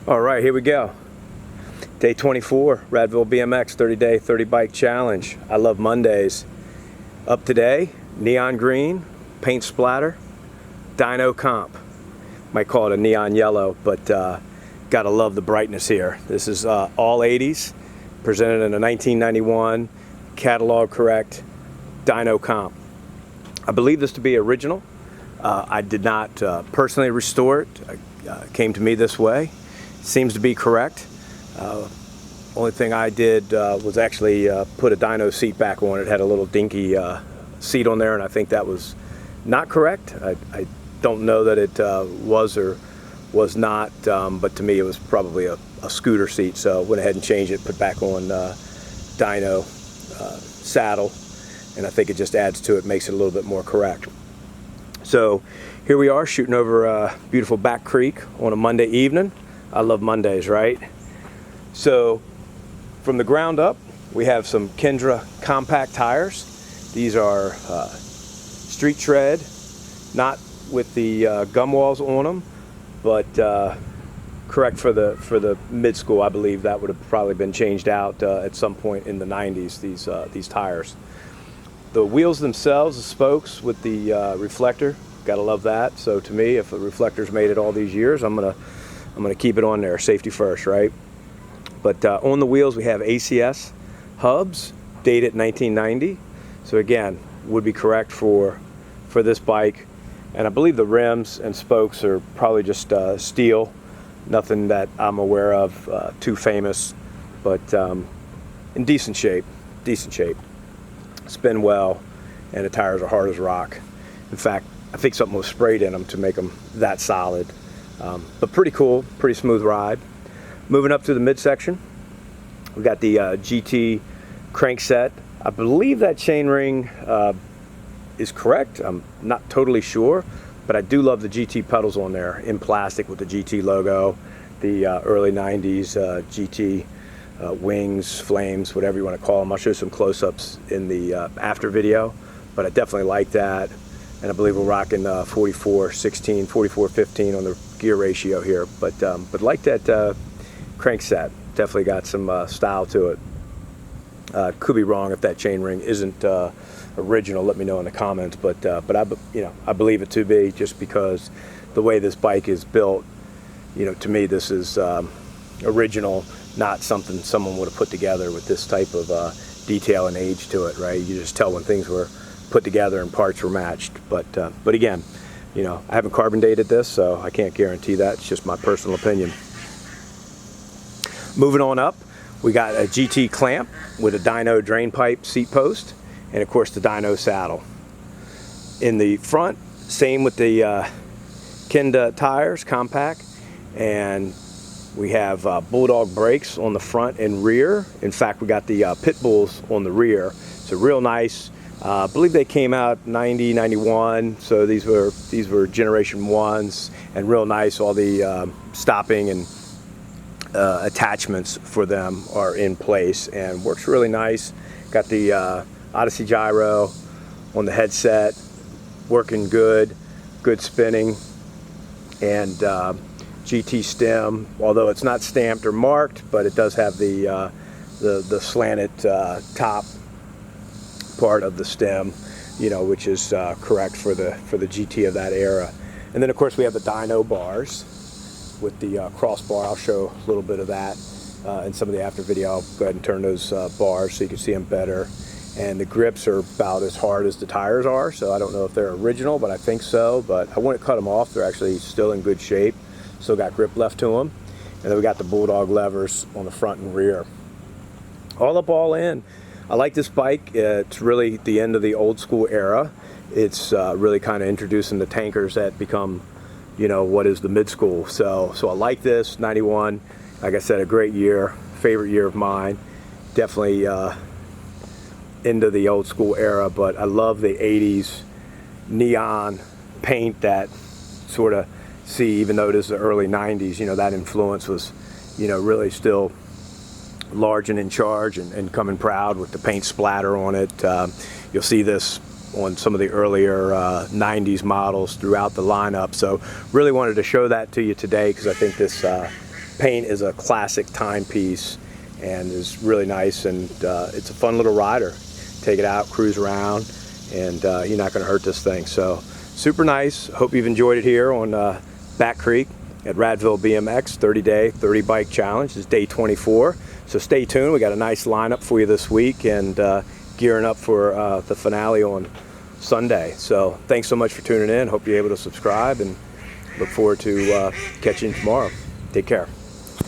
All right, here we go. Day 24, Radville BMX 30-day, 30-bike challenge. I love Mondays. Up today, neon green, paint splatter, Dyno Compe. Might call it a neon yellow, but gotta love the brightness here. This is all 80s, presented in a 1991, catalog correct, Dyno Compe. I believe this to be original. I did not personally restore it. It came to me this way. Seems to be correct. Only thing I did was actually put a dyno seat back on it. It had a little dinky seat on there, and I think that was not correct. I don't know that it was or was not, but to me it was probably a scooter seat, so I went ahead and changed it, put back on dyno saddle, and I think it just adds to it, makes it a little bit more correct. So here we are shooting over beautiful Back Creek on a Monday evening. I love Mondays, right? So from the ground up, we have some Kendra compact tires. These are street tread, not with the gum walls on them, but correct for the mid school. I believe that would have probably been changed out at some point in the 90s. These tires. The wheels themselves, the spokes with the reflector, gotta love that. So to me, if the reflector's made it all these years, I'm gonna keep it on there, safety first, right? But on the wheels we have ACS hubs, dated 1990. So again, would be correct for this bike. And I believe the rims and spokes are probably just steel. Nothing that I'm aware of too famous, but in decent shape. Spin well, and the tires are hard as rock. In fact, I think something was sprayed in them to make them that solid. But pretty cool, pretty smooth ride. Moving up to the midsection, we got the GT crankset. I believe that chainring is correct. I'm not totally sure, but I do love the GT pedals on there in plastic with the GT logo, the early 90s GT wings, flames, whatever you want to call them. I'll show some close-ups in the after video, but I definitely like that. And I believe we're rocking 44-16, 44-15 on the gear ratio here. But like that crankset, definitely got some style to it. Could be wrong if that chainring isn't original. Let me know in the comments. But I believe it to be, just because the way this bike is built. To me, this is original, not something someone would have put together with this type of detail and age to it, right? You just tell when things were put together and parts were matched. But again, I haven't carbon dated this, so I can't guarantee that. It's just my personal opinion. Moving on up, we got a GT clamp with a dyno drain pipe seat post, and of course the dyno saddle. In the front, same with the Kenda tires, compact, and we have bulldog brakes on the front and rear. In fact, we got the Pitbulls on the rear. So real nice. I believe they came out 90, 91. So these were generation ones, and real nice. All the stopping and attachments for them are in place and works really nice. Got the Odyssey Gyro on the headset, working good spinning, and GT stem, although it's not stamped or marked, but it does have the slanted top part of the stem, which is correct for the GT of that era. And then of course we have the Dyno Bars with the crossbar. I'll show a little bit of that in some of the after video. I'll go ahead and turn those bars so you can see them better. And the grips are about as hard as the tires are, so I don't know if they're original, but I think so. But I wouldn't cut them off. They're actually still in good shape. Still got grip left to them. And then we got the bulldog levers on the front and rear. All up, all in. I like this bike. It's really the end of the old school era. It's really kind of introducing the tankers that become, what is the mid school. So I like this. 91, like I said, a great year, favorite year of mine. Definitely into the old school era, but I love the 80s neon paint that sort of see, even though it is the early 90s, that influence was, really still large and in charge and coming proud with the paint splatter on it. You'll see this on some of the earlier 90s models throughout the lineup. So really wanted to show that to you today, because I think this paint is a classic timepiece and is really nice, and it's a fun little rider. Take it out, cruise around, and you're not going to hurt this thing. So super nice. Hope you've enjoyed it here on Back Creek at Radville BMX 30-day 30 bike challenge. This is day 24, so stay tuned. We got a nice lineup for you this week, and gearing up for the finale on Sunday. So thanks so much for tuning in. Hope you're able to subscribe, and look forward to catching you tomorrow. Take care.